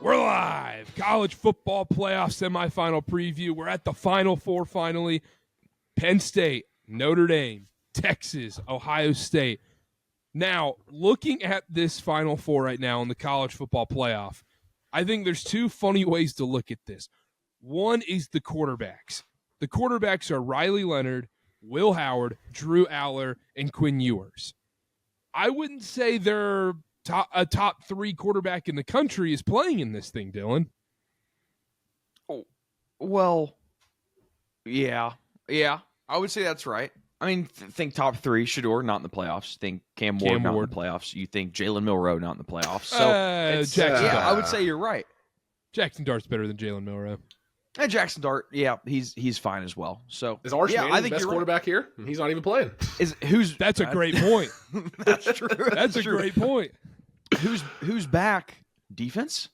We're live. College football playoff semifinal preview. We're at the Final Four finally. Penn State, Notre Dame, Texas, Ohio State. Now, looking at this Final Four right now in the college football playoff, I think there's two funny ways to look at this. One is the quarterbacks. The quarterbacks are Riley Leonard, Will Howard, Drew Aller, and Quinn Ewers. I wouldn't say they're a top three quarterback in the country is playing in this thing, Dylan. Oh, well, yeah, I would say that's right. I mean, think top three, Shedeur, not in the playoffs. Think Cam Ward, not in the playoffs. You think Jalen Milroe, not in the playoffs. So, I would say you're right. Jackson Dart's better than Jalen Milroe. And Jackson Dart, yeah, he's fine as well. So is Arch Manning the best quarterback here? He's not even playing. That's a great point. That's true. That's a great point. Who's back? Defense?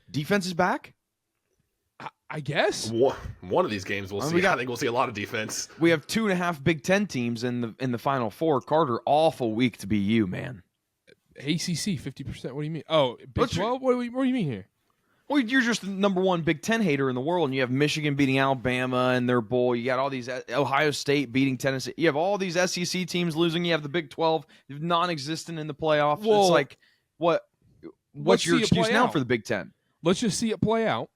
Defense is back? I guess. One of these games we'll see. I think we'll see a lot of defense. We have 2.5 Big Ten teams in the Final Four. Karter, awful week to be you, man. ACC, 50%. What do you mean? Oh, Big 12? What do you mean here? Well, you're just the number one Big Ten hater in the world, and you have Michigan beating Alabama in their bowl. You got all these Ohio State beating Tennessee. You have all these SEC teams losing. You have the Big 12 non-existent in the playoffs. Well, it's like, what's your excuse now for the Big Ten? Let's just see it play out.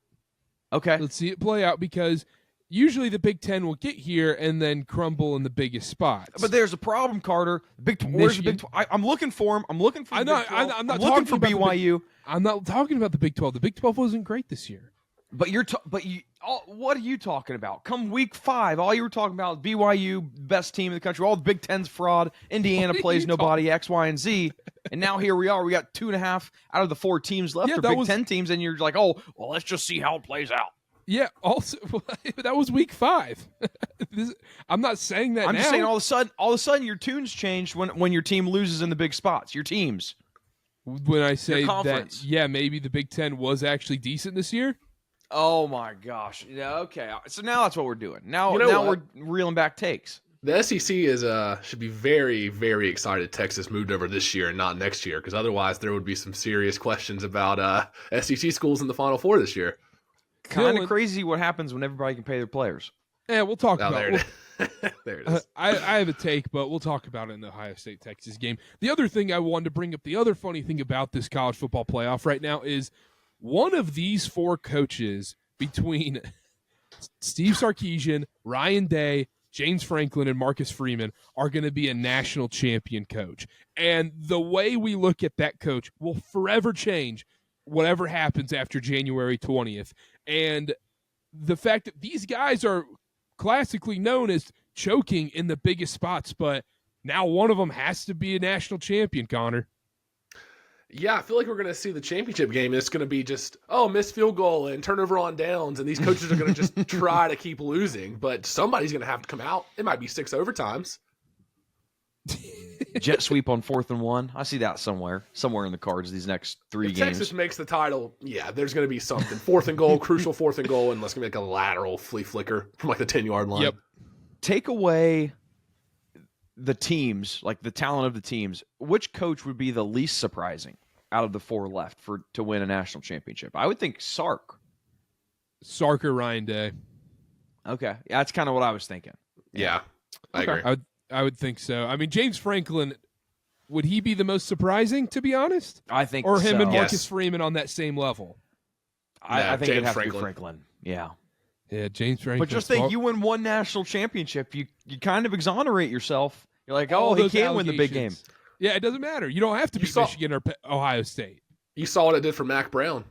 Okay. Let's see it play out because usually the Big Ten will get here and then crumble in the biggest spots. But there's a problem, Karter. Where's the Big 12? I'm looking for him. I'm looking for the Big 12. I'm not looking for BYU. I'm not talking about the Big 12. The Big 12 wasn't great this year. But what are you talking about? Come week 5, all you were talking about is BYU, best team in the country. All the Big Ten's fraud. Indiana plays nobody, X, Y, and Z. And now here we are. We got 2.5 out of the 4 teams left are Big Ten teams, and you're like, oh, well, let's just see how it plays out. Yeah, also that was week 5. I'm not saying that. I'm now. just saying all of a sudden your tunes changed when your team loses in the big spots. Your teams. When I say that, yeah, maybe the Big Ten was actually decent this year. Oh my gosh. Yeah, okay. So now that's what we're doing. Now we're reeling back takes. The SEC should be very, very excited Texas moved over this year and not next year, because otherwise there would be some serious questions about SEC schools in the Final Four this year. Kind of crazy what happens when everybody can pay their players. Yeah, we'll talk about it. There it is. I have a take, but we'll talk about it in the Ohio State-Texas game. The other thing I wanted to bring up, the other funny thing about this college football playoff right now is one of these 4 coaches between Steve Sarkisian, Ryan Day, James Franklin, and Marcus Freeman are going to be a national champion coach. And the way we look at that coach will forever change whatever happens after January 20th. And the fact that these guys are classically known as choking in the biggest spots, but now one of them has to be a national champion, Connor. Yeah, I feel like we're going to see the championship game. It's going to be just, missed field goal and turnover on downs, and these coaches are going to just try to keep losing, but somebody's going to have to come out. It might be 6 overtimes. Jet sweep on 4th and 1. I see that somewhere in the cards these next 3 games. Texas makes the title, yeah, there's going to be something. 4th and goal, crucial 4th and goal, and let's make a lateral flea flicker from like the 10-yard line. Yep. Take away the teams, like the talent of the teams. Which coach would be the least surprising out of the 4 left to win a national championship? I would think Sark or Ryan Day. Okay, yeah, that's kind of what I was thinking. Yeah, I agree. I would think so. I mean, James Franklin, would he be the most surprising, to be honest? I think Or him so. and Marcus Freeman on that same level? I think it'd have to be Franklin. Yeah. Yeah, James Franklin. But just think, you win one national championship, you kind of exonerate yourself. You're like, All he can't win the big game. Yeah, it doesn't matter. You don't have to beat Michigan or Ohio State. You saw what it did for Mac Brown.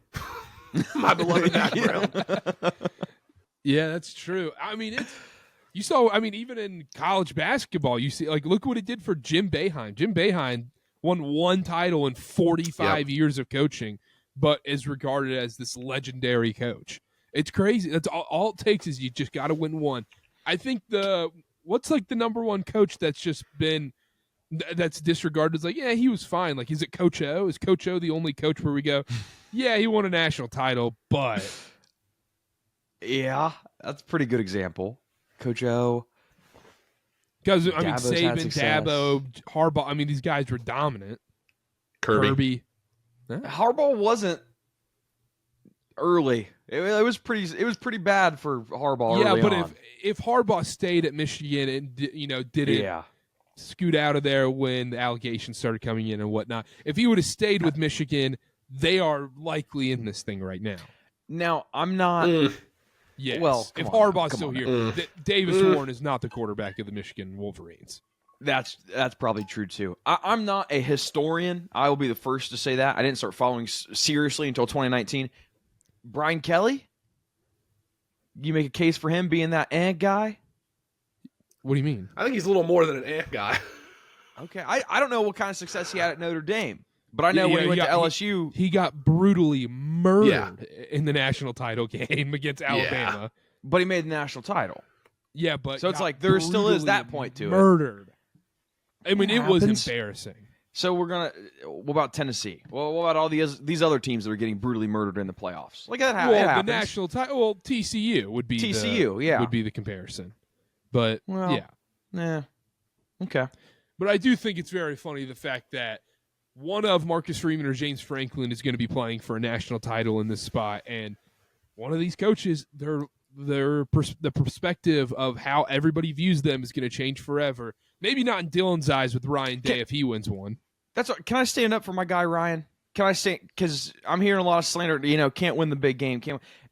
My beloved Mac Brown. Yeah, that's true. I mean, even in college basketball, you see, like, look what it did for Jim Boeheim. Jim Boeheim won 1 title in 45 years of coaching, but is regarded as this legendary coach. It's crazy. That's all it takes is you just got to win 1. I think what's like the number 1 coach that's just been that's disregarded is like, yeah, he was fine. Like, is it Coach O? Is Coach O the only coach where we go, yeah, he won a national title, but yeah, that's a pretty good example. Coach O. Because, I mean, Saban, Dabo, Harbaugh, I mean, these guys were dominant. Kirby. Harbaugh wasn't early. It was pretty bad for Harbaugh. Yeah, early but on. if Harbaugh stayed at Michigan and didn't scoot out of there when the allegations started coming in and whatnot, if he would have stayed with Michigan, they are likely in this thing right now. Now I'm not. Yes. Well, if come Harbaugh's still on here, Davis Warren is not the quarterback of the Michigan Wolverines. That's probably true too. I'm not a historian. I will be the first to say that. I didn't start following seriously until 2019. Brian Kelly, you make a case for him being that guy? What do you mean? I think he's a little more than an ant guy. Okay, I don't know what kind of success he had at Notre Dame, but I know when he went to LSU, he got brutally murdered in the national title game against Alabama. Yeah. But he made the national title. Yeah, but so it's like there still is that point to murdered. I mean, What it was happens? embarrassing. So what about Tennessee? Well, what about all these other teams that are getting brutally murdered in the playoffs? Like that happens. The national title. Well, TCU would be would be the comparison. But okay. But I do think it's very funny the fact that one of Marcus Freeman or James Franklin is going to be playing for a national title in this spot, and one of these coaches, the perspective of how everybody views them is going to change forever. Maybe not in Dylan's eyes with Ryan Day if he wins one. That's what, can I stand up for my guy Ryan? Can I say, because I'm hearing a lot of slander, can't win the big game.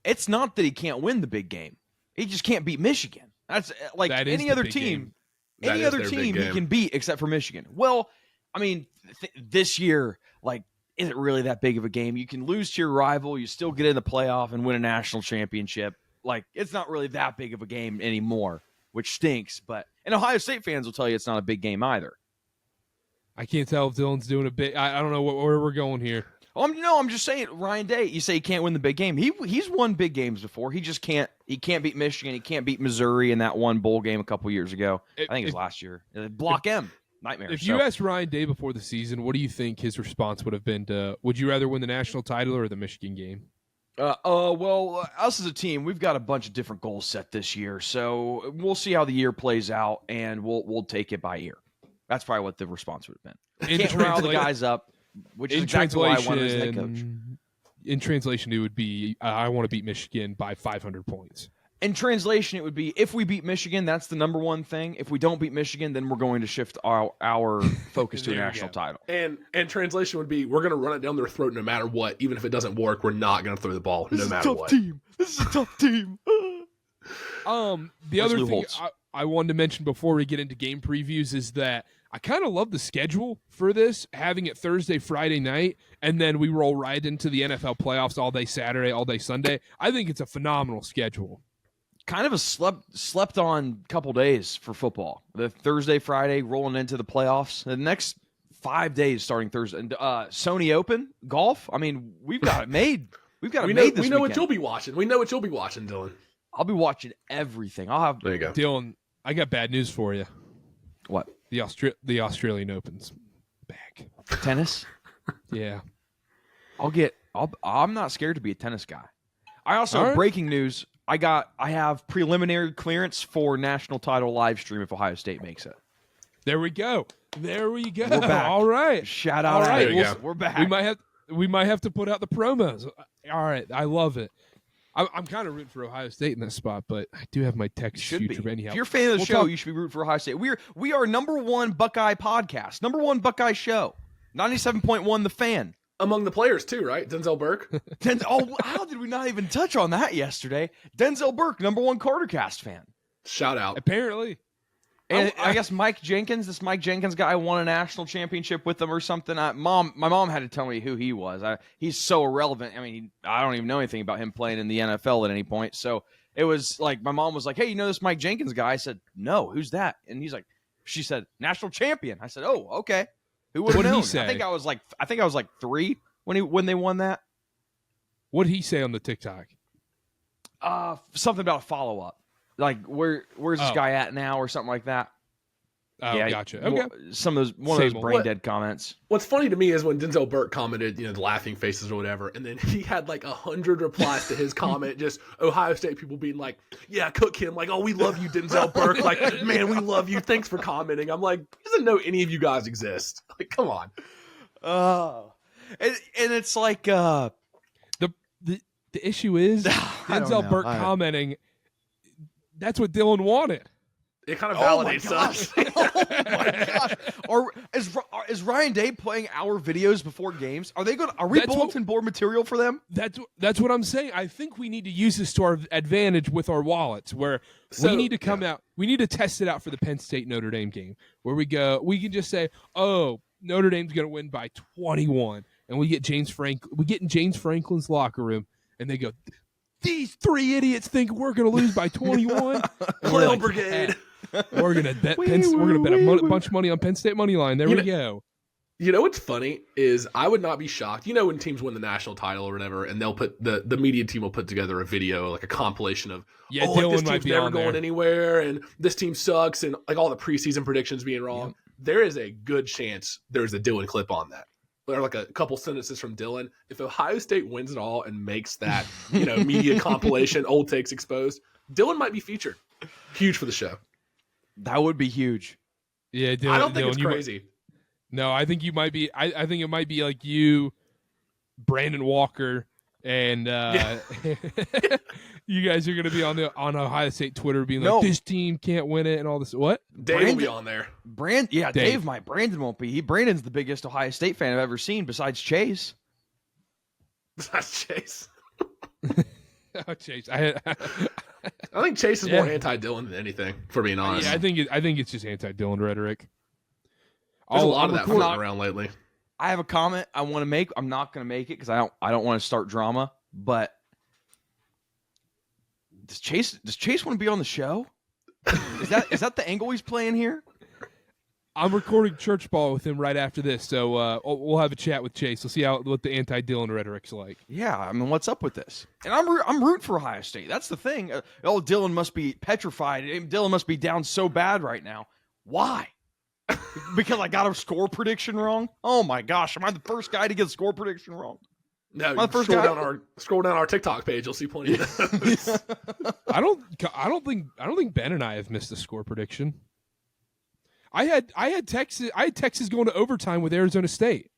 It's not that he can't win the big game. He just can't beat Michigan. That's like any other team. Any other team he can beat except for Michigan. Well, I mean, this year, like, is it really that big of a game? You can lose to your rival, you still get in the playoff and win a national championship. Like, it's not really that big of a game anymore, which stinks. And Ohio State fans will tell you it's not a big game either. I can't tell if Dylan's doing a bit. I don't know where we're going here. I'm just saying, Ryan Day, you say he can't win the big game. He's won big games before. He just can't. He can't beat Michigan. He can't beat Missouri in that one bowl game a couple years ago. I think it was last year. Block M. Nightmare. If you asked Ryan Day before the season, what do you think his response would have been to, would you rather win the national title or the Michigan game? Well, us as a team, we've got a bunch of different goals set this year. So we'll see how the year plays out, and we'll take it by ear. That's probably what the response would have been. Can't rile the guys up. Which is exactly why I wanted as head coach. In translation, it would be, I want to beat Michigan by 500 points. In translation, it would be, if we beat Michigan, that's the number one thing. If we don't beat Michigan, then we're going to shift our focus to a national title. And translation would be, we're going to run it down their throat no matter what. Even if it doesn't work, we're not going to throw the ball no matter what. This is a tough team. The other thing I wanted to mention before we get into game previews is that I kind of love the schedule for this, having it Thursday, Friday night, and then we roll right into the NFL playoffs all day Saturday, all day Sunday. I think it's a phenomenal schedule. Kind of a slept on couple days for football. The Thursday, Friday, rolling into the playoffs. The next 5 days starting Thursday. And Sony Open, golf. I mean, we've got it made. We've got it made this We know weekend. what you'll be watching. We know what you'll be watching, Dylan. I'll be watching everything. There you go. Dylan, I got bad news for you. What? The Australian Open's back. Tennis? Yeah. I'm not scared to be a tennis guy. I also, breaking news, I have preliminary clearance for national title live stream if Ohio State makes it. There we go. We're back. All right. Shout out. All right. We're back. We might have to put out the promos. All right. I love it. I'm kind of rooting for Ohio State in this spot, but I do have my Texas future anyhow. If you're a fan of the show, you should be rooting for Ohio State. We are number one Buckeye podcast, number one Buckeye show, 97.1 The Fan. Among the players too, right? Denzel Burke. How did we not even touch on that yesterday? Denzel Burke, number one KarterKast fan. Shout out. Apparently. And I guess Mike Jenkins, this Mike Jenkins guy, won a national championship with them or something. My mom had to tell me who he was. He's so irrelevant. I mean, I don't even know anything about him playing in the NFL at any point. So it was like, my mom was like, "Hey, you know this Mike Jenkins guy?" I said, "No, who's that?" And she said, "National champion." I said, "Oh, okay." Who would have known? He say? I think I was like 3 when they won that. What did he say on the TikTok? Something about a follow up. Like, where's this guy at now, or something like that. Oh, yeah, gotcha. Okay. One of those brain dead comments. What's funny to me is when Denzel Burke commented, the laughing faces or whatever, and then he had like 100 replies to his comment, just Ohio State people being like, "Yeah, cook him," like, "Oh, we love you, Denzel Burke," like, "Man, we love you. Thanks for commenting." I'm like, he doesn't know any of you guys exist. Like, come on. And it's like The issue is I don't Denzel know. Burke commenting. That's what Dylan wanted. It kind of validates us. Oh my gosh! Is Ryan Day playing our videos before games? Are we bulletin board material for them? That's what I'm saying. I think we need to use this to our advantage with our wallets, where we need to come out. We need to test it out for the Penn State Notre Dame game, where we can just say, "Oh, Notre Dame's going to win by 21," and we get in James Franklin's locker room, and they go, "These three idiots think we're going to lose by 21." Clown Brigade. We're gonna bet. We're gonna bet a bunch of money on Penn State money line. There we go. You know what's funny is I would not be shocked. You know when teams win the national title or whatever, and they'll put the media team will put together a video, like a compilation of Dylan this team's never going anywhere, and this team sucks, and like all the preseason predictions being wrong. Yep. There is a good chance there's a Dylan clip on that. Or like a couple sentences from Dylan. If Ohio State wins it all and makes that media compilation, old takes exposed, Dylan might be featured. Huge for the show. That would be huge. Yeah, Dylan, I don't think it's crazy. No, I think you might be. I think it might be like you, Brandon Walker, and you guys are going to be on Ohio State Twitter being like, this team can't win it and all this. What? Dave will be on there. Dave might. Brandon won't be. Brandon's the biggest Ohio State fan I've ever seen besides Chase. Besides Chase. Oh, Chase. I think Chase is more anti-Dylan than anything, for being honest. Yeah, I think it's just anti-Dylan rhetoric. There's a lot of that floating around lately. I have a comment I want to make. I'm not going to make it because I don't want to start drama. But does Chase want to be on the show? Is that the angle he's playing here? I'm recording church ball with him right after this, so we'll have a chat with Chase. We'll see what the anti-Dylan rhetoric's like. Yeah, I mean, what's up with this? And I'm rooting for Ohio State. That's the thing. Dylan must be petrified. Dylan must be down so bad right now. Why? Because I got a score prediction wrong? Oh my gosh, am I the first guy to get a score prediction wrong? No, scroll down our TikTok page. You'll see plenty of those. I don't think Ben and I have missed a score prediction. I had Texas going to overtime with Arizona State.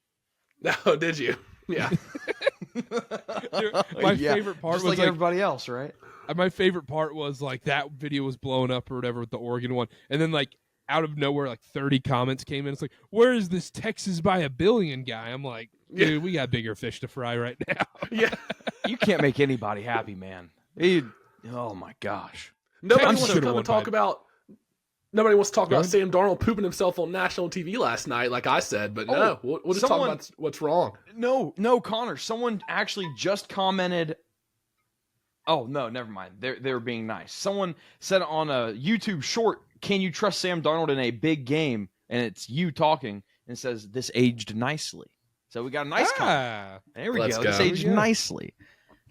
Oh, did you? Yeah. My favorite part was like everybody else, right? My favorite part was like that video was blowing up or whatever with the Oregon one, and then like out of nowhere, like 30 comments came in. It's like, where is this Texas by a billion guy? I'm like, dude, we got bigger fish to fry right now. Yeah. You can't make anybody happy, man. Oh my gosh. Nobody wants to come and talk about. Nobody wants to talk about Sam Darnold pooping himself on national TV last night, like I said. But no, we'll just talk about what's wrong. No, Connor. Someone actually just commented. Oh no, never mind. They were being nice. Someone said on a YouTube short, "Can you trust Sam Darnold in a big game?" And it's you talking, and it says this aged nicely. So we got a nice comment. There we go. This aged nicely.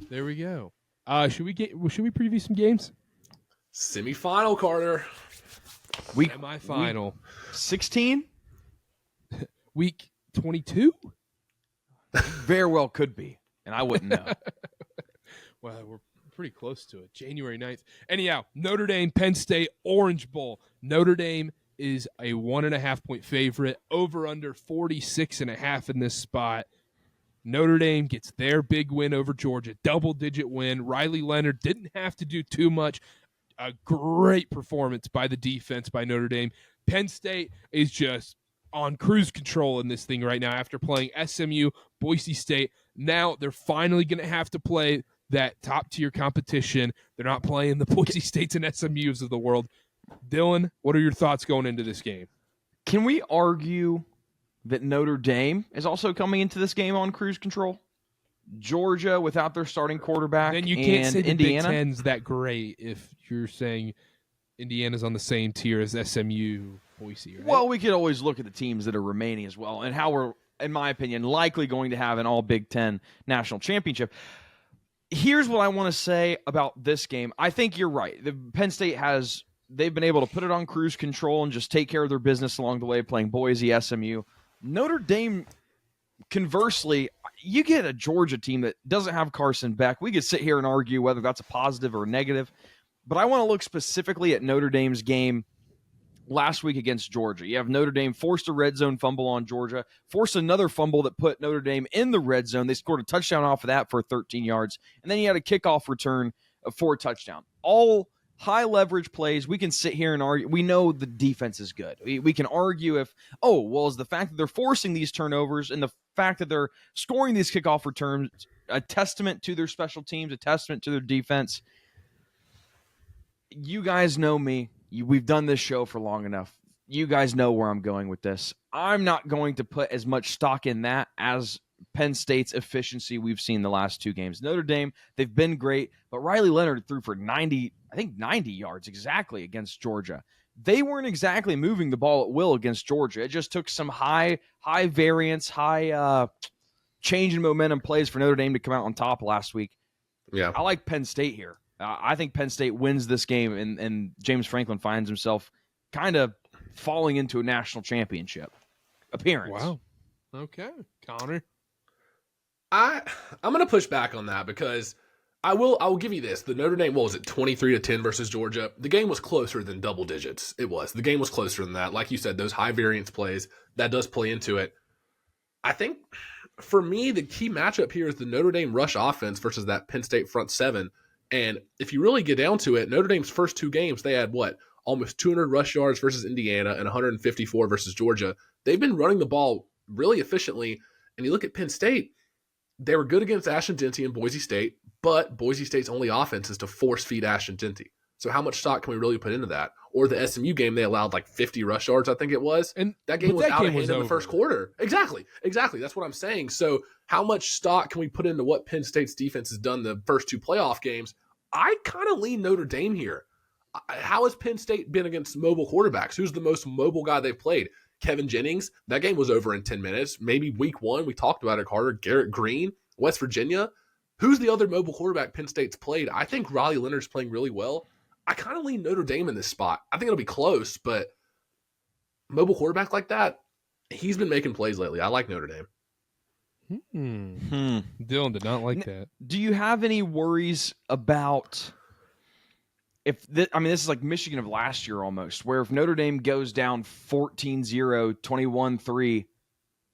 There we go. Should we preview some games? Semifinal, Karter. Semifinal. 16? Week 22? Very well could be, and I wouldn't know. Well, we're pretty close to it. January 9th. Anyhow, Notre Dame, Penn State, Orange Bowl. Notre Dame is a 1.5-point favorite. Over under 46.5 in this spot. Notre Dame gets their big win over Georgia. Double-digit win. Riley Leonard didn't have to do too much. A great performance by the defense by Notre Dame. Penn State is just on cruise control in this thing right now after playing SMU, Boise State. Now they're finally going to have to play that top-tier competition. They're not playing the Boise States and SMUs of the world. Dylan, what are your thoughts going into this game? Can we argue that Notre Dame is also coming into this game on cruise control? Georgia without their starting quarterback. Then you can't say the Indiana. Big Ten's that great if you're saying Indiana's on the same tier as SMU, Boise. Right? Well, we could always look at the teams that are remaining as well, and how we're, in my opinion, likely going to have an all Big Ten national championship. Here's what I want to say about this game. I think you're right. The Penn State they've been able to put it on cruise control and just take care of their business along the way, playing Boise, SMU. Notre Dame, conversely, you get a Georgia team that doesn't have Carson Beck. We could sit here and argue whether that's a positive or a negative, but I want to look specifically at Notre Dame's game last week against Georgia. You have Notre Dame forced a red zone fumble on Georgia, forced another fumble that put Notre Dame in the red zone. They scored a touchdown off of that for 13 yards. And then you had a kickoff return for a touchdown. All high leverage plays. We can sit here and argue. We know the defense is good. We can argue if, is the fact that they're forcing these turnovers and the fact that they're scoring these kickoff returns a testament to their special teams, a testament to their defense. You guys know me. We've done this show for long enough. You guys know where I'm going with this. I'm not going to put as much stock in that as Penn State's efficiency we've seen the last two games. Notre Dame, they've been great, but Riley Leonard threw for 90 yards exactly against Georgia. They weren't exactly moving the ball at will against Georgia. It just took some high variance, high change in momentum plays for Notre Dame to come out on top last week. Yeah, I like Penn State here. I think Penn State wins this game, and James Franklin finds himself kind of falling into a national championship appearance. Wow. Okay, Connor. I'm going to push back on that because I will give you this. The Notre Dame, 23-10 versus Georgia? The game was closer than double digits. It was. The game was closer than that. Like you said, those high variance plays, that does play into it. I think for me, the key matchup here is the Notre Dame rush offense versus that Penn State front seven. And if you really get down to it, Notre Dame's first two games, they had almost 200 rush yards versus Indiana and 154 versus Georgia. They've been running the ball really efficiently. And you look at Penn State, they were good against Ashton Denty and Boise State, but Boise State's only offense is to force feed Ashton Denty. So how much stock can we really put into that? Or the SMU game, they allowed 50 rush yards, I think it was. And that game was out of hand in the first quarter. Exactly. That's what I'm saying. So how much stock can we put into what Penn State's defense has done the first two playoff games? I kind of lean Notre Dame here. How has Penn State been against mobile quarterbacks? Who's the most mobile guy they've played? Kevin Jennings. That game was over in 10 minutes. Maybe week one, we talked about it, Karter. Garrett Green, West Virginia. Who's the other mobile quarterback Penn State's played? I think Riley Leonard's playing really well. I kind of lean Notre Dame in this spot. I think it'll be close, but mobile quarterback like that, he's been making plays lately. I like Notre Dame. Dylan did not like that. Do you have any worries about this is like Michigan of last year almost, where if Notre Dame goes down 14-0, 21-3,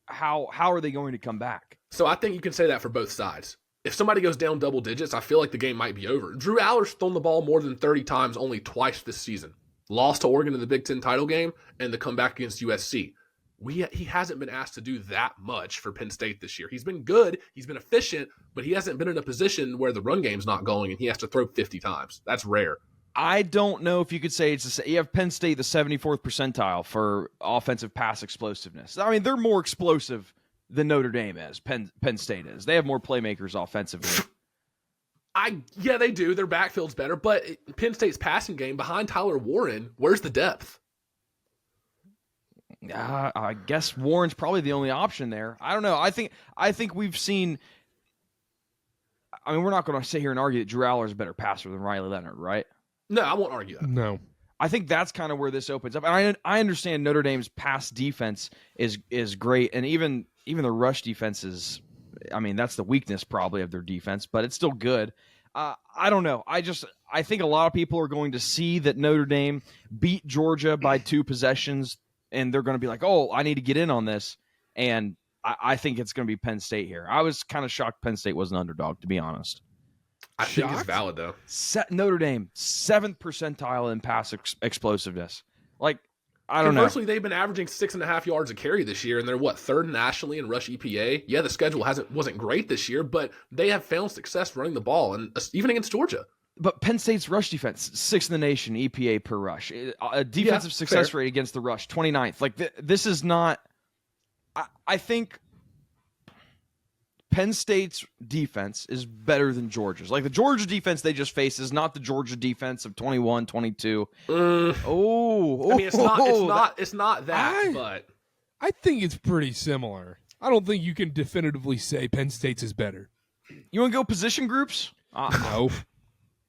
how are they going to come back? So I think you can say that for both sides. If somebody goes down double digits, I feel like the game might be over. Drew Aller's thrown the ball more than 30 times only twice this season. Lost to Oregon in the Big Ten title game and the comeback against USC. He hasn't been asked to do that much for Penn State this year. He's been good, he's been efficient, but he hasn't been in a position where the run game's not going and he has to throw 50 times. That's rare. I don't know if you could say you have Penn State the 74th percentile for offensive pass explosiveness. I mean, they're more explosive than Notre Dame is. Penn State is. They have more playmakers offensively. Yeah, they do. Their backfield's better, but Penn State's passing game behind Tyler Warren, where's the depth? I guess Warren's probably the only option there. I don't know. I think we've seen. I mean, we're not going to sit here and argue that Drew Aller is a better passer than Riley Leonard, right? No, I won't argue that. No. I think that's kind of where this opens up. And I understand Notre Dame's pass defense is great, and even the rush defense is. I mean, that's the weakness probably of their defense, but it's still good. I don't know. I think a lot of people are going to see that Notre Dame beat Georgia by 2 possessions, and they're going to be like, "Oh, I need to get in on this." And I think it's going to be Penn State here. I was kind of shocked Penn State was an underdog, to be honest. I think it's valid though. Notre Dame 7th percentile in pass explosiveness. Like, I don't know. Conversely, they've been averaging 6.5 yards a carry this year, and they're 3rd nationally in rush EPA. Yeah, the schedule wasn't great this year, but they have found success running the ball, and even against Georgia. But Penn State's rush defense, 6th in the nation EPA per rush. A defensive success rate against the rush, 29th. Like, this is not. I think Penn State's defense is better than Georgia's. Like, the Georgia defense they just faced is not the Georgia defense of 21, 22. I mean, it's not that, but I think it's pretty similar. I don't think you can definitively say Penn State's is better. You want to go position groups? No.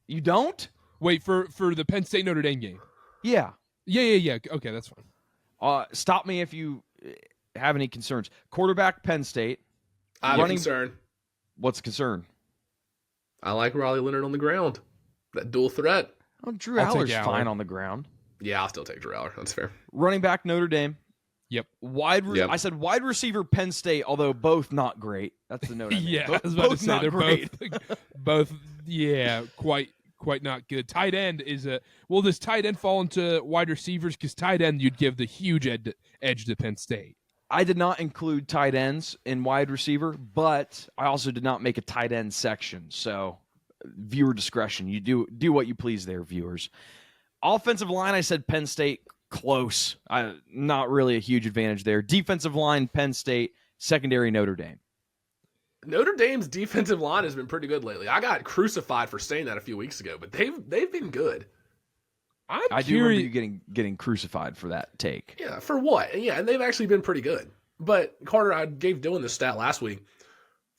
You don't? Wait, for the Penn State Notre Dame game? Yeah. Yeah. Okay, that's fine. Stop me if you have any concerns. Quarterback, Penn State. I have a concern. What's the concern? I like Riley Leonard on the ground. That dual threat. Oh, Drew Aller's fine on the ground. Yeah, I'll still take Drew Aller. That's fair. Running back, Notre Dame. Yep. I said wide receiver, Penn State, although both not great. That's the note. Yeah, both, I was about to say not they're great. both quite not good. Tight end is does tight end fall into wide receivers? Because tight end you'd give the huge edge to Penn State. I did not include tight ends in wide receiver, but I also did not make a tight end section. So viewer discretion. You do what you please there, viewers. Offensive line, I said Penn State, close. Not really a huge advantage there. Defensive line, Penn State. Secondary, Notre Dame. Notre Dame's defensive line has been pretty good lately. I got crucified for saying that a few weeks ago, but they've been good. I do remember you getting crucified for that take. Yeah, for what? Yeah, and they've actually been pretty good. But Carter, I gave Dylan this stat last week.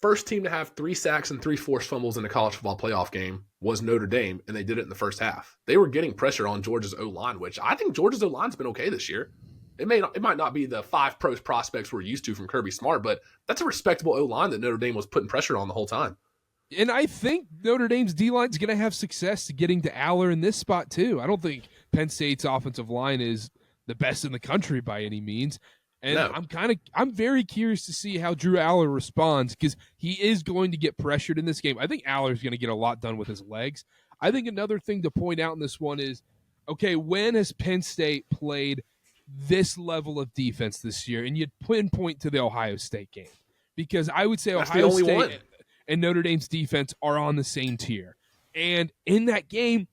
First team to have 3 sacks and 3 forced fumbles in a college football playoff game was Notre Dame, and they did it in the first half. They were getting pressure on Georgia's O-line, which I think Georgia's O-line's been okay this year. It might not be the 5 pros prospects we're used to from Kirby Smart, but that's a respectable O-line that Notre Dame was putting pressure on the whole time. And I think Notre Dame's D-line's going to have success getting to Aller in this spot, too. I don't think Penn State's offensive line is the best in the country by any means. And no. I'm very curious to see how Drew Aller responds because he is going to get pressured in this game. I think Aller's going to get a lot done with his legs. I think another thing to point out in this one is, okay, when has Penn State played this level of defense this year? And you'd pinpoint to the Ohio State game because I would say Ohio State and Notre Dame's defense are on the same tier. And in that game,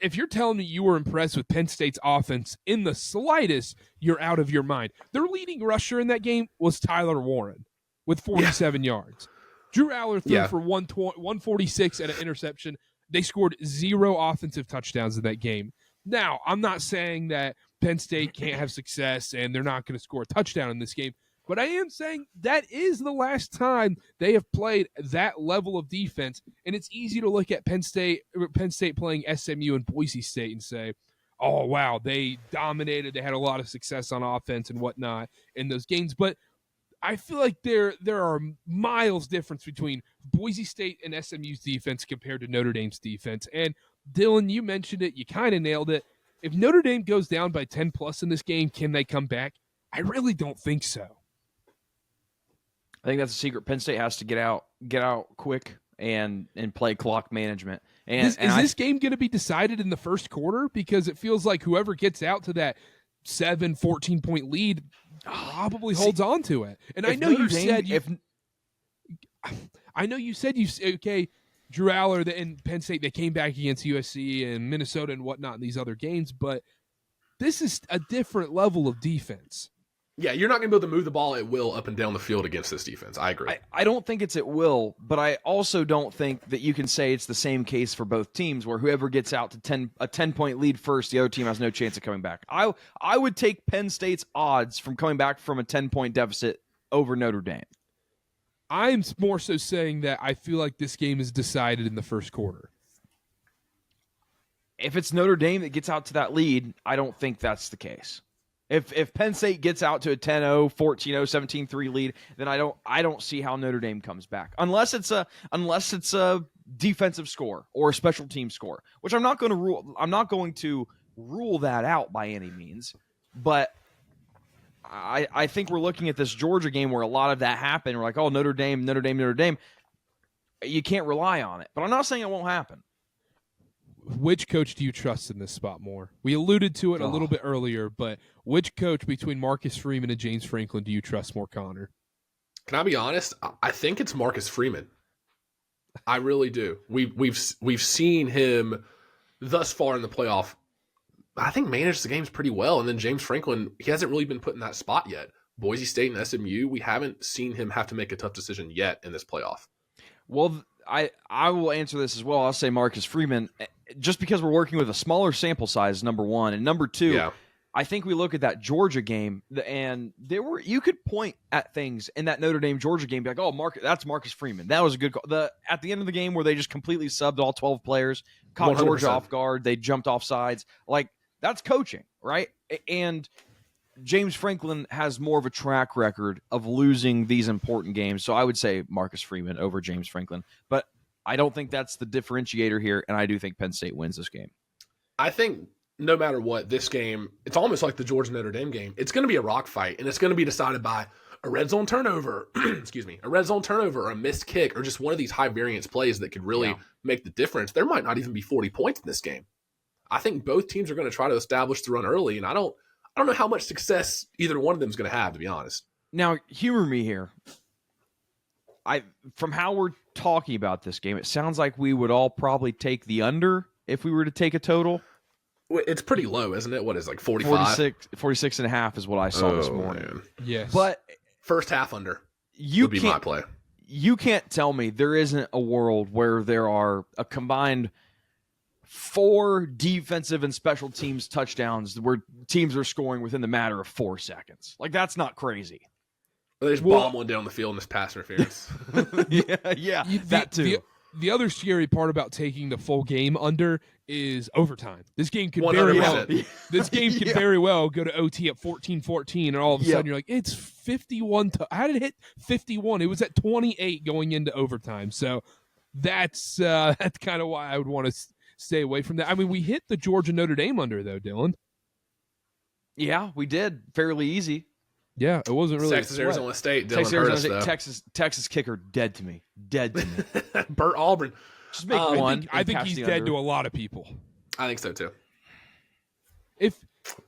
if you're telling me you were impressed with Penn State's offense in the slightest, you're out of your mind. Their leading rusher in that game was Tyler Warren with 47 yards. Drew Aller threw for 146 and an interception. They scored 0 offensive touchdowns in that game. Now, I'm not saying that Penn State can't have success and they're not going to score a touchdown in this game, but I am saying that is the last time they have played that level of defense, and it's easy to look at Penn State playing SMU and Boise State and say, oh, wow, they dominated. They had a lot of success on offense and whatnot in those games. But I feel like there are miles difference between Boise State and SMU's defense compared to Notre Dame's defense. And, Dylan, you mentioned it. You kind of nailed it. If Notre Dame goes down by 10-plus in this game, can they come back? I really don't think so. I think that's a secret. Penn State has to get out quick and play clock management. And is this game going to be decided in the first quarter? Because it feels like whoever gets out to that 14-point lead probably holds on to it. And I know you said okay, Drew Aller and Penn State, they came back against USC and Minnesota and whatnot in these other games, but this is a different level of defense. Yeah, you're not going to be able to move the ball at will up and down the field against this defense. I agree. I don't think it's at will, but I also don't think that you can say it's the same case for both teams where whoever gets out to a 10-point lead first, the other team has no chance of coming back. I would take Penn State's odds from coming back from a 10-point deficit over Notre Dame. I'm more so saying that I feel like this game is decided in the first quarter. If it's Notre Dame that gets out to that lead, I don't think that's the case. If Penn State gets out to a 10-0, 14-0, 17-3 lead, then I don't see how Notre Dame comes back unless it's a defensive score or a special team score, which I'm not going to rule that out by any means, but I think we're looking at this Georgia game where a lot of that happened. We're like, oh, Notre Dame. You can't rely on it, but I'm not saying it won't happen. Which coach do you trust in this spot more? We alluded to it a little bit earlier, but which coach between Marcus Freeman and James Franklin do you trust more, Connor? Can I be honest? I think it's Marcus Freeman. I really do. We've seen him thus far in the playoff, I think, manage the games pretty well. And then James Franklin, he hasn't really been put in that spot yet. Boise State and SMU, we haven't seen him have to make a tough decision yet in this playoff. Well, I will answer this as well. I'll say Marcus Freeman, just because we're working with a smaller sample size, number one. And number two, I think we look at that Georgia game, and you could point at things in that Notre Dame Georgia game, be like, oh, that's Marcus Freeman. That was a good call. At the end of the game where they just completely subbed all 12 players, caught 100%. Georgia off guard, they jumped off sides. Like, that's coaching, right? And James Franklin has more of a track record of losing these important games. So I would say Marcus Freeman over James Franklin. But I don't think that's the differentiator here, and I do think Penn State wins this game. I think no matter what, this game, it's almost like the Georgia Notre Dame game. It's going to be a rock fight, and it's going to be decided by a red zone turnover, excuse me, a red zone turnover, or a missed kick, or just one of these high variance plays that could really make the difference. There might not even be 40 points in this game. I think both teams are going to try to establish the run early, and I don't know how much success either one of them is going to have, to be honest. Now, humor me here. From how we're talking about this game, it sounds like we would all probably take the under if we were to take a total. It's pretty low, isn't it? What is it, like 45? 46 and a half is what I saw this morning. Man. Yes. But first half under would be my play. You can't tell me there isn't a world where there are a combined 4 defensive and special teams touchdowns where teams are scoring within the matter of 4 seconds. Like, that's not crazy. They just bomb one down the field in this pass interference. yeah, that too. The other scary part about taking the full game under is overtime. This game could 100%. very well go to OT at 14-14, and all of a sudden you're like, it's 51 to. How did it hit 51? It was at 28 going into overtime. So that's kind of why I would want to stay away from that. I mean, we hit the Georgia Notre Dame under though, Dylan. Yeah, we did fairly easy. Yeah, it wasn't really Texas Arizona State. Dylan Curtis, though. Texas kicker dead to me. Burt Auburn. Just make one. I think he's dead to a lot of people. I think so too. If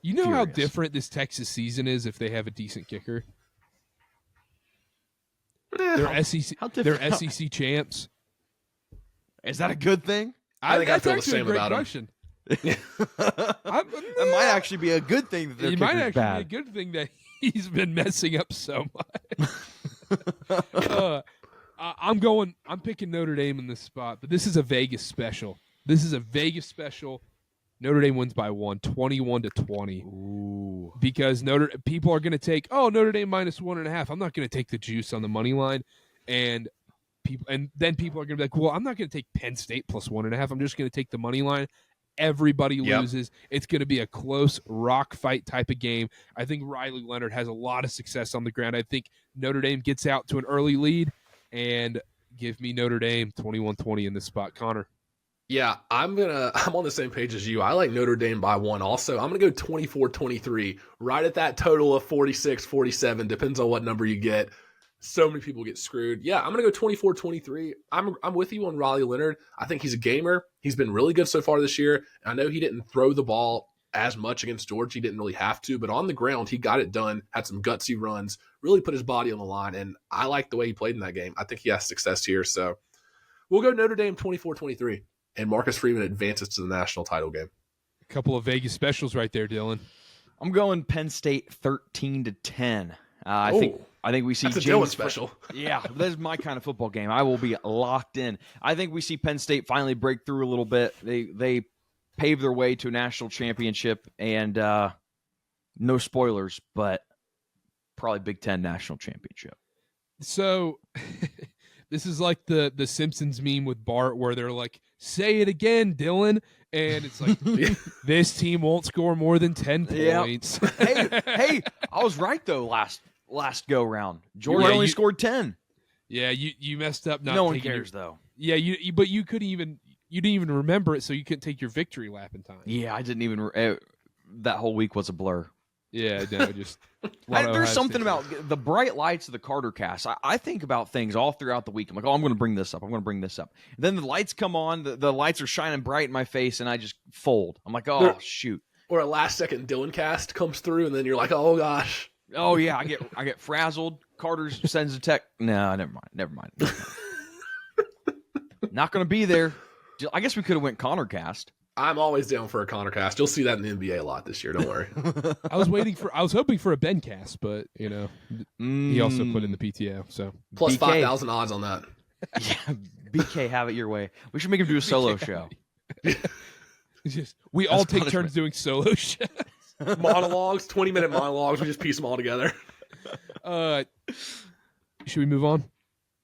you know how different this Texas season is, if they have a decent kicker, they're SEC champs. Is that a good thing? I think I feel the same about question. That might actually be a good thing. That it might actually be a good thing that he's been messing up so much. I'm picking Notre Dame in this spot, but this is a Vegas special. Notre Dame wins by 1, 21-20. Ooh. Because people are going to take Notre Dame -1.5. I'm not going to take the juice on the money line, and then people are going to be like, well, I'm not going to take Penn State +1.5. I'm just going to take the money line. Everybody loses. It's going to be a close rock fight type of game. I think Riley Leonard has a lot of success on the ground. I think Notre Dame gets out to an early lead, and give me Notre Dame 21-20 in this spot. Connor. Yeah, I'm on the same page as you. I like Notre Dame by 1 also. I'm going to go 24-23, right at that total of 46, 47, depends on what number you get. So many people get screwed. Yeah, I'm going to go 24-23. I'm with you on Riley Leonard. I think he's a gamer. He's been really good so far this year. I know he didn't throw the ball as much against Georgia. He didn't really have to, but on the ground, he got it done, had some gutsy runs, really put his body on the line, and I like the way he played in that game. I think he has success here. So we'll go Notre Dame 24-23, and Marcus Freeman advances to the national title game. A couple of Vegas specials right there, Dylan. I'm going Penn State 13-10. I think we see that's a James Dylan special. Yeah, that's my kind of football game. I will be locked in. I think we see Penn State finally break through a little bit. They pave their way to a national championship, and no spoilers, but probably Big Ten national championship. So this is like the Simpsons meme with Bart where they're like, say it again, Dylan. And it's like, this team won't score more than 10 points. Hey, I was right, though, last go-round. Georgia only scored 10. Yeah, you messed up. No one cares, though. Yeah, but you didn't even remember it, so you couldn't take your victory lap in time. Yeah, I didn't even that whole week was a blur. Yeah, no, just there's something about the bright lights of the KarterKast. I think about things all throughout the week. I'm like, I'm going to bring this up. I'm going to bring this up. And then the lights come on. The lights are shining bright in my face, and I just fold. I'm like, shoot. Or a last-second Dylan cast comes through, and then you're like, oh, gosh. Oh, yeah, I get frazzled. Carter sends a text. No, never mind. Not going to be there. I guess we could have went KarterKast. I'm always down for a KarterKast. You'll see that in the NBA a lot this year. Don't worry. I was hoping for a Ben cast, but he also put in the PTO. So plus 5,000 odds on that. Yeah, BK, have it your way. We should make him do a solo show. We all take turns doing solo shows. Monologues, 20-minute monologues. We just piece them all together. Should we move on?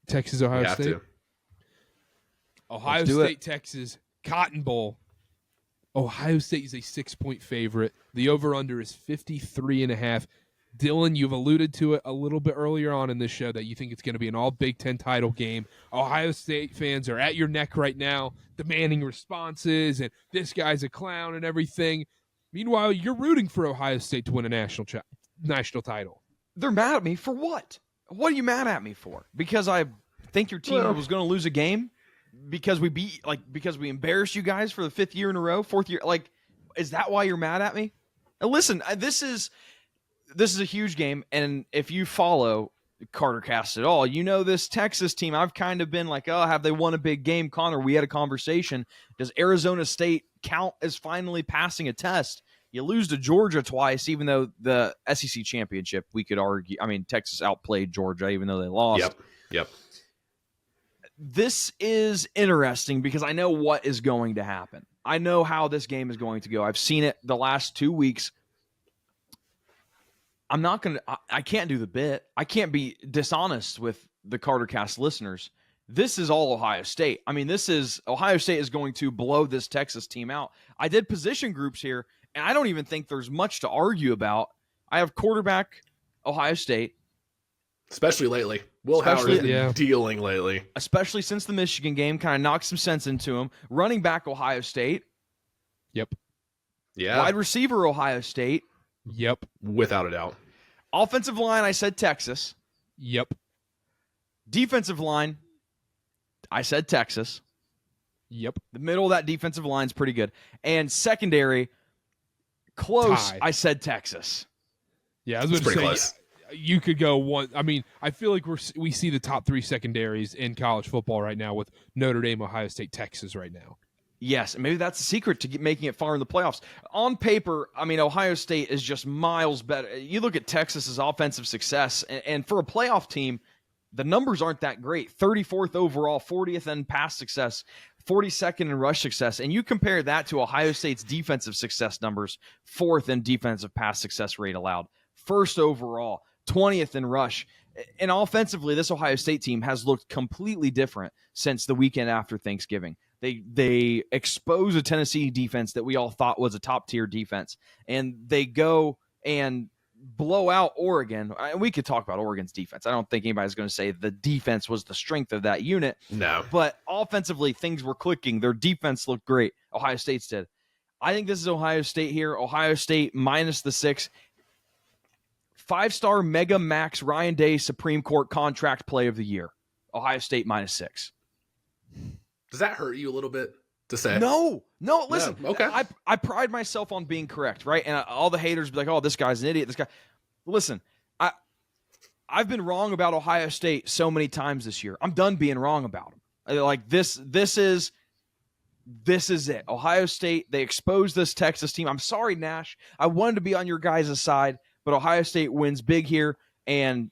Texas, Ohio State. To. Ohio State, Texas, Cotton Bowl. Ohio State is a 6-point favorite. The over-under is 53.5. Dylan, you've alluded to it a little bit earlier on in this show that you think it's going to be an all Big Ten title game. Ohio State fans are at your neck right now, demanding responses, and this guy's a clown and everything. Meanwhile, you're rooting for Ohio State to win a national title. They're mad at me for what? What are you mad at me for? Because I think your team was going to lose a game? Because we embarrassed you guys for the 5th year in a row, 4th year? Like, is that why you're mad at me? Now listen, this is a huge game, and if you follow KarterKast at all, you know this Texas team. I've kind of been like, oh, have they won a big game? Connor, we had a conversation. Does Arizona State count as finally passing a test? You lose to Georgia twice, even though the SEC championship, we could argue. I mean, Texas outplayed Georgia, even though they lost. Yep. This is interesting because I know what is going to happen. I know how this game is going to go. I've seen it the last 2 weeks. I can't do the bit. I can't be dishonest with the KarterKast listeners. This is all Ohio State. I mean, Ohio State is going to blow this Texas team out. I did position groups here, and I don't even think there's much to argue about. I have quarterback Ohio State. Especially lately. Will Howard's been dealing lately. Especially since the Michigan game kind of knocked some sense into him. Running back Ohio State. Yep. Yeah. Wide receiver Ohio State. Yep. Without a doubt. Offensive line, I said Texas. Yep. Defensive line, I said Texas. Yep. The middle of that defensive line is pretty good. And secondary, close, Tie. I said Texas. Yeah, I was going to say, close. You could go one. I mean, I feel like we see the top 3 secondaries in college football right now with Notre Dame, Ohio State, Texas right now. Yes, and maybe that's the secret to making it far in the playoffs. On paper, I mean, Ohio State is just miles better. You look at Texas's offensive success, and for a playoff team, the numbers aren't that great. 34th overall, 40th in pass success, 42nd in rush success. And you compare that to Ohio State's defensive success numbers, 4th in defensive pass success rate allowed, 1st overall, 20th in rush. And offensively, this Ohio State team has looked completely different since the weekend after Thanksgiving. They expose a Tennessee defense that we all thought was a top-tier defense, and they go and blow out Oregon. We could talk about Oregon's defense. I don't think anybody's going to say the defense was the strength of that unit. No. But offensively, things were clicking. Their defense looked great. Ohio State's did. I think this is Ohio State here. Ohio State minus the 6. 5-star Mega Max Ryan Day Supreme Court contract play of the year. Ohio State minus 6. Does that hurt you a little bit to say? No, listen. No, okay. I pride myself on being correct, right? And all the haters be like, oh, this guy's an idiot. This guy. Listen, I've been wrong about Ohio State so many times this year. I'm done being wrong about them. Like this is it. Ohio State, they exposed this Texas team. I'm sorry, Nash. I wanted to be on your guys' side, but Ohio State wins big here. And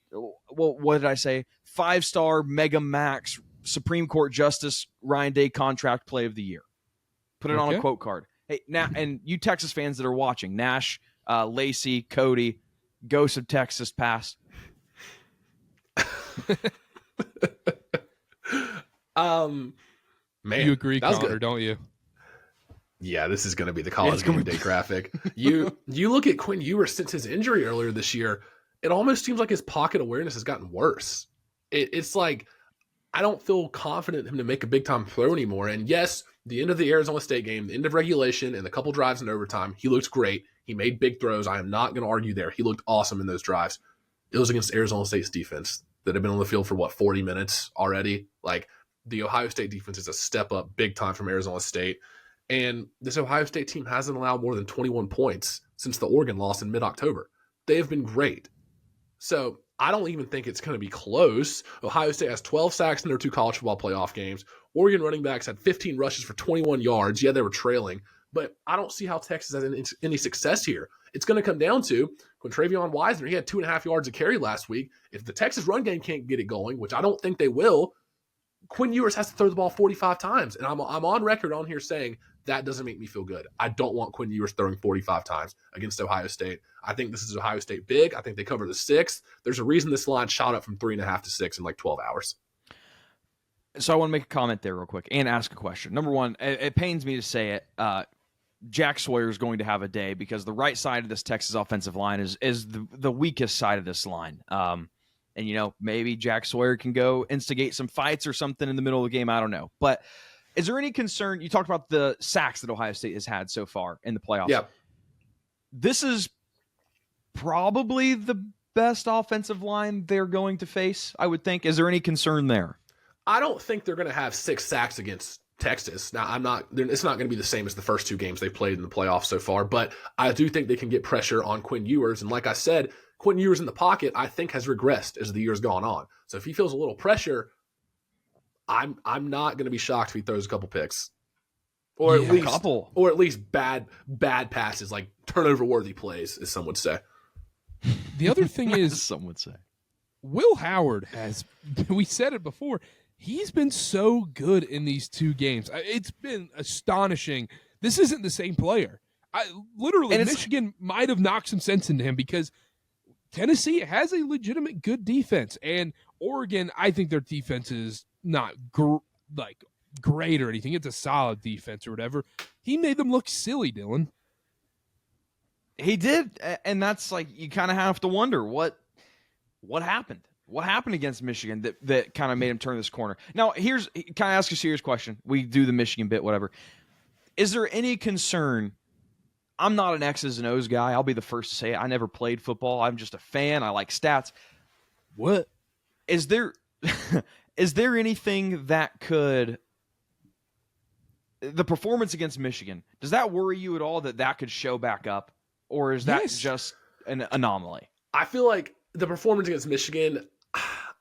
what did I say? 5-star Mega Max Supreme Court Justice Ryan Day contract play of the year. Put it on a quote card. Hey, now, and you Texas fans that are watching, Nash, Lacey, Cody, Ghost of Texas past. Man, you agree, that was Karter, good. don't you? Yeah, this is going to be the college game day graphic. You look at Quinn Ewers since his injury earlier this year. It almost seems like his pocket awareness has gotten worse. It's like I don't feel confident in him to make a big time throw anymore. And yes, the end of the Arizona State game, the end of regulation, and the couple drives in overtime, he looked great. He made big throws. I am not going to argue there. He looked awesome in those drives. It was against Arizona State's defense that had been on the field for 40 minutes already. Like the Ohio State defense is a step up big time from Arizona State. And this Ohio State team hasn't allowed more than 21 points since the Oregon loss in mid-October. They have been great. So I don't even think it's going to be close. Ohio State has 12 sacks in their 2 college football playoff games. Oregon running backs had 15 rushes for 21 yards. Yeah, they were trailing. But I don't see how Texas has any success here. It's going to come down to Quintravion Wisener. He had 2.5 yards a carry last week. If the Texas run game can't get it going, which I don't think they will, Quinn Ewers has to throw the ball 45 times. And I'm on record on here saying that doesn't make me feel good. I don't want Quinn Ewers throwing 45 times against Ohio State. I think this is Ohio State big. I think they cover the 6. There's a reason this line shot up from 3.5 to 6 in like 12 hours. So I want to make a comment there real quick and ask a question. Number one, it pains me to say it. Jack Sawyer is going to have a day because the right side of this Texas offensive line is the weakest side of this line. And, maybe Jack Sawyer can go instigate some fights or something in the middle of the game. I don't know. But is there any concern? You talked about the sacks that Ohio State has had so far in the playoffs. Yeah. this is probably the best offensive line they're going to face, I would think. Is there any concern there? I don't think they're going to have 6 sacks against Texas. Now, it's not going to be the same as the first 2 games they played in the playoffs so far, but I do think they can get pressure on Quinn Ewers. And like I said, Quinn Ewers in the pocket, I think, has regressed as the year's gone on. So if he feels a little pressure, I'm not going to be shocked if he throws a couple picks. Or at least bad passes, like turnover-worthy plays, as some would say. The other thing is, some would say, Will Howard has, we said it before, he's been so good in these 2 games. It's been astonishing. This isn't the same player. Michigan might have knocked some sense into him because Tennessee has a legitimate good defense. And Oregon, I think their defense is not great or anything. It's a solid defense or whatever. He made them look silly, Dylan. He did, and that's like, you kind of have to wonder what happened. What happened against Michigan that kind of made him turn this corner? Now, can I ask a serious question? We do the Michigan bit, whatever. Is there any concern? I'm not an X's and O's guy. I'll be the first to say it. I never played football. I'm just a fan. I like stats. What is there? Is there anything that could? The performance against Michigan, does that worry you at all that could show back up? Or is that just an anomaly? I feel like the performance against Michigan,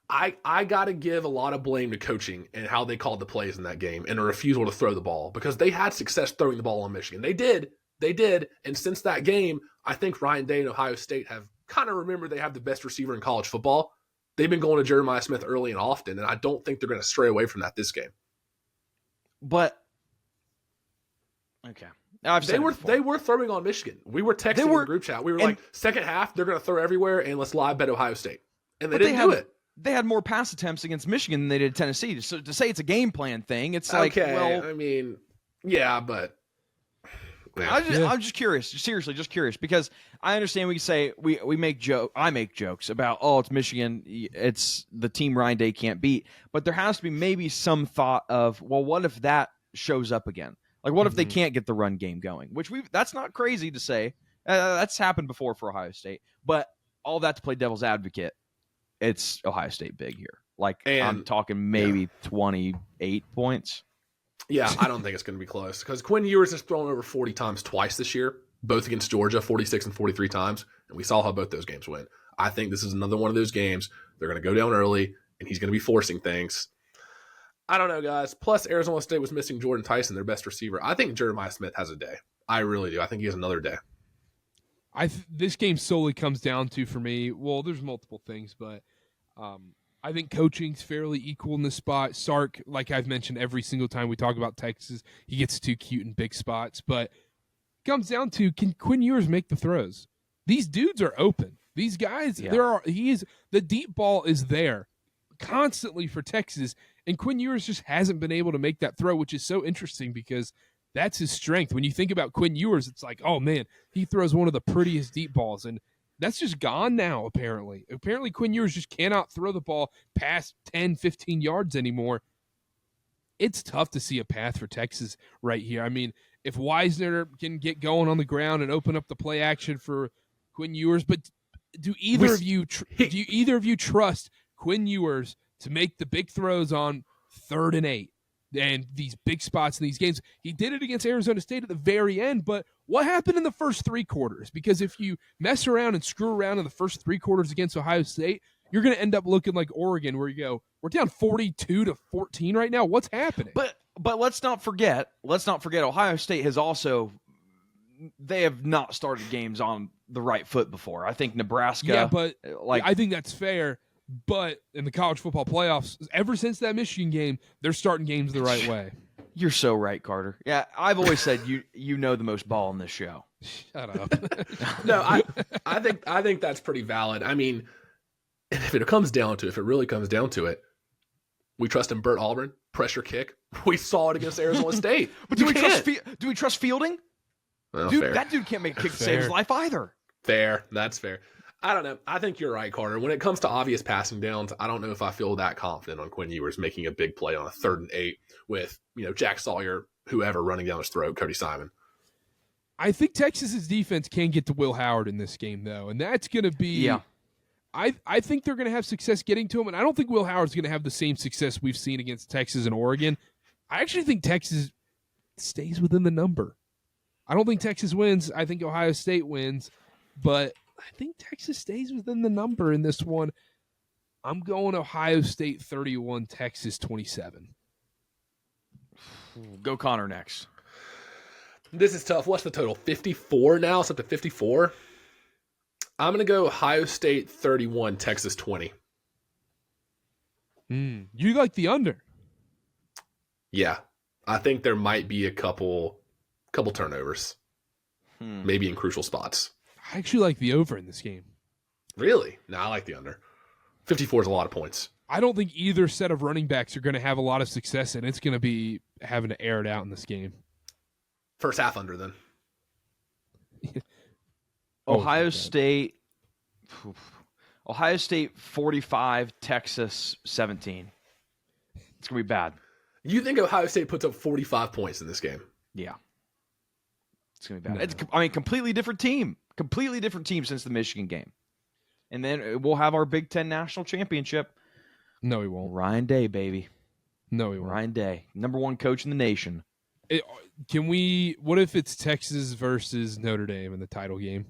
I got to give a lot of blame to coaching and how they called the plays in that game and a refusal to throw the ball, because they had success throwing the ball on Michigan. They did. And since that game, I think Ryan Day and Ohio State have kind of remembered they have the best receiver in college football. They've been going to Jeremiah Smith early and often, and I don't think they're going to stray away from that this game. But, okay. They were throwing on Michigan. We were texting in the group chat. We were like, second half, they're going to throw everywhere, and let's live bet Ohio State. And they didn't do it. They had more pass attempts against Michigan than they did Tennessee. So to say it's a game plan thing, it's like, well, I mean, yeah, but yeah. I'm just curious, seriously, just curious, because I understand we say I make jokes about, oh, it's Michigan, it's the team Ryan Day can't beat, but there has to be maybe some thought of, well, what if that shows up again? Like, what if they can't get the run game going? That's not crazy to say. That's happened before for Ohio State. But all that to play devil's advocate, it's Ohio State big here. I'm talking maybe 28 points. Yeah, I don't think it's going to be close, because Quinn Ewers has thrown over 40 times twice this year, both against Georgia, 46 and 43 times, and we saw how both those games went. I think this is another one of those games. They're going to go down early, and he's going to be forcing things. I don't know, guys. Plus, Arizona State was missing Jordan Tyson, their best receiver. I think Jeremiah Smith has a day. I really do. I think he has another day. This game solely comes down to, for me, well, there's multiple things, but I think coaching's fairly equal in this spot. Sark, like I've mentioned every single time we talk about Texas, he gets too cute in big spots. But it comes down to, can Quinn Ewers make the throws? These dudes are open. These guys, the deep ball is there constantly for Texas, and Quinn Ewers just hasn't been able to make that throw, which is so interesting because that's his strength. When you think about Quinn Ewers, it's like, oh man, he throws one of the prettiest deep balls, and that's just gone now, apparently. Apparently Quinn Ewers just cannot throw the ball past 10, 15 yards anymore. It's tough to see a path for Texas right here. I mean, if Wisner can get going on the ground and open up the play action for Quinn Ewers, but do either of you trust Quinn Ewers to make the big throws on 3rd and 8 and these big spots in these games? He did it against Arizona State at the very end, but what happened in the first 3 quarters? Because if you mess around and screw around in the first 3 quarters against Ohio State, you're going to end up looking like Oregon, where you go, we're down 42-14 right now. What's happening? But let's not forget Ohio State has also, they have not started games on the right foot before. I think Nebraska. Yeah, but I think that's fair. But in the college football playoffs, ever since that Michigan game, they're starting games the right way. You're so right, Karter. Yeah, I've always said you know the most ball in this show. Shut up. No, I think that's pretty valid. I mean, if it really comes down to it, we trust in Burt Auburn, pressure kick. We saw it against Arizona State. But do we trust Fielding? Well, dude, fair. That dude can't make a kick to save his life either. Fair. That's fair. I don't know. I think you're right, Karter. When it comes to obvious passing downs, I don't know if I feel that confident on Quinn Ewers making a big play on a 3rd and 8 with, Jack Sawyer, whoever running down his throat, Cody Simon. I think Texas's defense can get to Will Howard in this game, though, and that's going to be. Yeah. I think they're going to have success getting to him, and I don't think Will Howard's going to have the same success we've seen against Texas and Oregon. I actually think Texas stays within the number. I don't think Texas wins. I think Ohio State wins, but I think Texas stays within the number in this one. I'm going Ohio State 31, Texas 27. Go Connor next. This is tough. What's the total? 54 now? It's up to 54. I'm going to go Ohio State 31, Texas 20. You like the under? Yeah. I think there might be a couple turnovers. Maybe in crucial spots. I actually like the over in this game. Really? No, I like the under. 54 is a lot of points. I don't think either set of running backs are going to have a lot of success, and it's going to be having to air it out in this game. First half under, then. Ohio State 45, Texas 17. It's going to be bad. You think Ohio State puts up 45 points in this game? Yeah. It's going to be bad. No. Completely different team. Completely different team since the Michigan game. And then we'll have our Big Ten national championship. No, he won't. Ryan Day, baby. No, he won't. Ryan Day. #1 coach in the nation. What if it's Texas versus Notre Dame in the title game?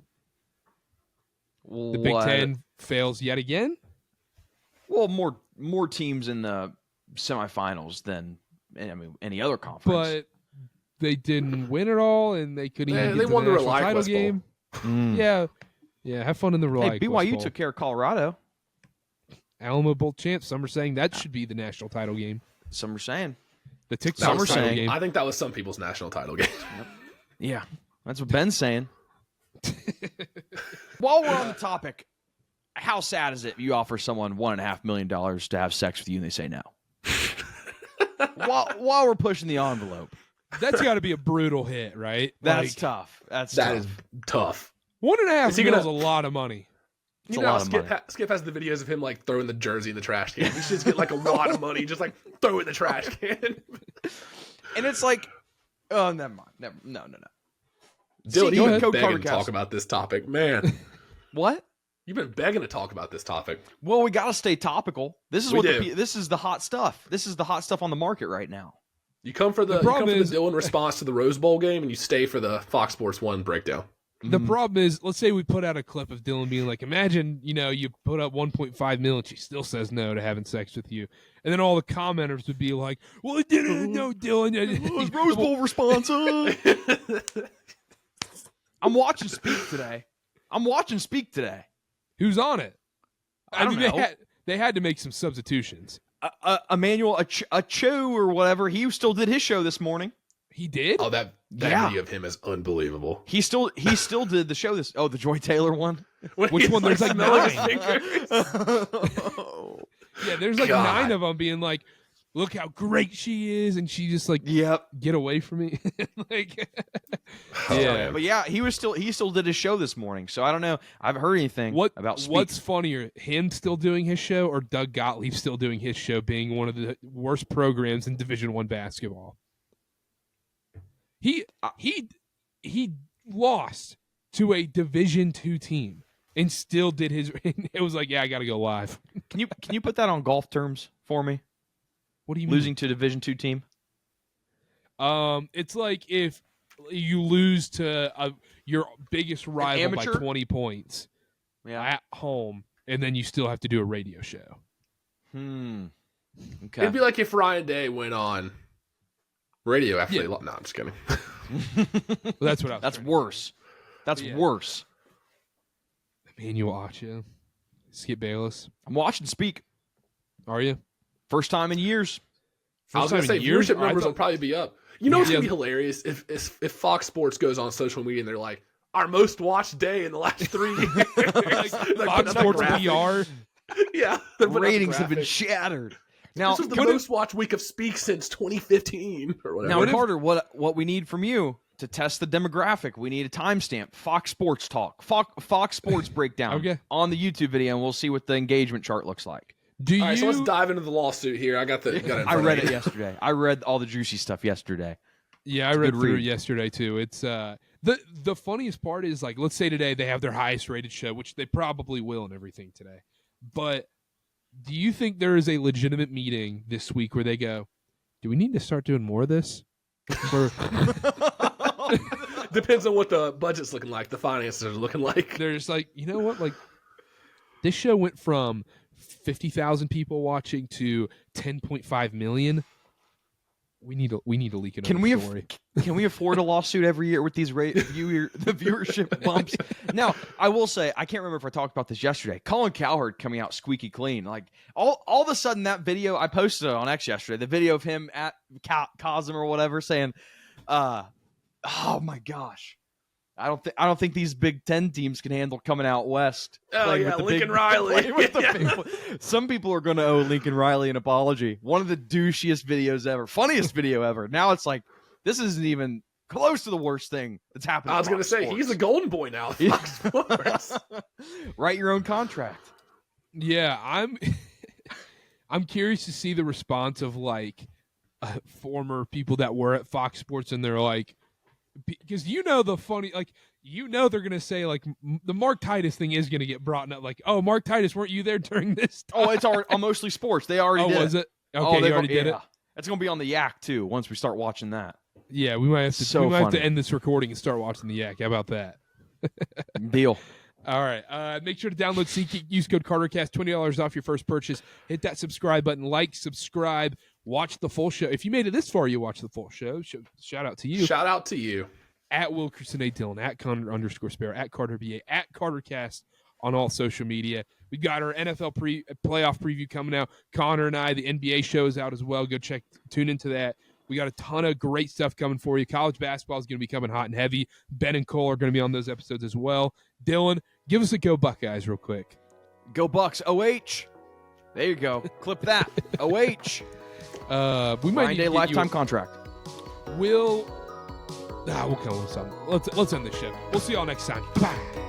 The Big Ten fails yet again? Well, more teams in the semifinals than any other conference. But they didn't win it all, and they couldn't even get to won the the national title West game. Yeah, have fun in the Reliant Hey, BYU West Bowl. took care of Colorado. Alamo Bowl champs. Some are saying that should be the national title game. Some are saying. The TikTok title saying. game. I think that was some people's national title game. Yep. Yeah, that's what Ben's saying. While we're on the topic, how sad is it if you offer someone $1.5 million to have sex with you and they say no? while we're pushing the envelope. That's got to be a brutal hit, right? That's tough. That is tough. $1.5 million is a lot of money. It's a lot of money. Skip has the videos of him like throwing the jersey in the trash can. He should just get like a lot of money, just like throw it in the trash can. And it's like, oh, never mind. No. Dylan, you've been begging KarterKast. to talk about this topic, man. What? You've been begging to talk about this topic. Well, we got to stay topical. This is this is the hot stuff. This is the hot stuff on the market right now. You come for the Dylan response to the Rose Bowl game, and you stay for the Fox Sports 1 breakdown. The problem is, let's say we put out a clip of Dylan being like, imagine, you put up 1.5 million, she still says no to having sex with you. And then all the commenters would be like, well, I didn't know, Dylan. Rose Bowl response. I'm watching Speak today. Who's on it? I don't know. They had to make some substitutions. Emmanuel Acho or whatever, he still did his show this morning. He did? Oh, that video of him is unbelievable. He still did the show the Joy Taylor one. Which one? There's like 9. Yeah, there's like 9 of them being like, look how great she is, and she just like, yep, get away from me. But yeah, he still did his show this morning. So I don't know. I haven't heard anything about Speak. What's funnier, him still doing his show or Doug Gottlieb still doing his show, being one of the worst programs in Division I basketball? He lost to a Division II team and still did his. It was like, yeah, I got to go live. Can you put that on golf terms for me? What do you mean? Losing to a Division II team? It's like if you lose to your biggest rival by 20 points at home, and then you still have to do a radio show. Okay. It'd be like if Ryan Day went on radio after they lost. No, I'm just kidding. Well, that's what I was That's worse. That's worse. Emmanuel Acho, Skip Bayless. I'm watching Speak. Are you? First time in years. I was going to say, viewership numbers will probably be up. You know what's going to be hilarious? If Fox Sports goes on social media and they're like, our most watched day in the last 3 years. Fox Sports PR. Yeah. The ratings have been shattered. Now, this was the most watched week of Speak since 2015 or whatever. Now, Carter, what we need from you to test the demographic, we need a timestamp. Fox Sports Talk. Fox Sports Breakdown on the YouTube video, and we'll see what the engagement chart looks like. All right, so let's dive into the lawsuit here. I read it yesterday. I read all the juicy stuff yesterday. Yeah, I read through it yesterday too. It's The funniest part is, like, let's say today they have their highest rated show, which they probably will and everything today. But do you think there is a legitimate meeting this week where they go, do we need to start doing more of this? Depends on what the budget's looking like, the finances are looking like. They're just like, you know what? Like, this show went from 50,000 people watching to 10.5 million. We need to leak it. Can we afford a lawsuit every year with these the viewership bumps? Now, I will say, I can't remember if I talked about this yesterday. Colin Cowherd coming out squeaky clean. Like all of a sudden, that video I posted it on X yesterday, the video of him at Cosm or whatever saying, "Oh my gosh, I don't think these Big Ten teams can handle coming out west." Oh yeah, Lincoln Riley. Some people are going to owe Lincoln Riley an apology. One of the douchiest videos ever, funniest video ever. Now it's like, this isn't even close to the worst thing that's happened. I was going to say, he's a golden boy now at Fox Sports. Write your own contract. Yeah, I'm curious to see the response of like former people that were at Fox Sports, and they're like, because the funny, like, they're gonna say like the Mark Titus thing is gonna get brought up, like, oh, Mark Titus, weren't you there during this time? Oh, it's already on Mostly Sports. They already did. Was it? Okay, you already did it. It's gonna be on the Yak too once we start watching that. Yeah, we might have to end this recording and start watching the Yak. How about that? Deal. All right. Make sure to download SeatGeek. Use code KarterKast. $20 off your first purchase. Hit that subscribe button. Like, subscribe. Watch the full show. If you made it this far, you watch the full show. Shout out to you. Shout out to you. At Wilkerson A. Dillon. At Connor_Sparrow. At Karter BA. At KarterKast on all social media. We got our NFL playoff preview coming out. Connor and I, the NBA show is out as well. Go tune into that. We got a ton of great stuff coming for you. College basketball is going to be coming hot and heavy. Ben and Cole are going to be on those episodes as well. Dylan, give us a Go Buckeyes real quick. Go Bucks. OH. There you go. Clip that. OH. We might need a lifetime contract. We'll come with something. Let's end the show. We'll see y'all next time. Bye.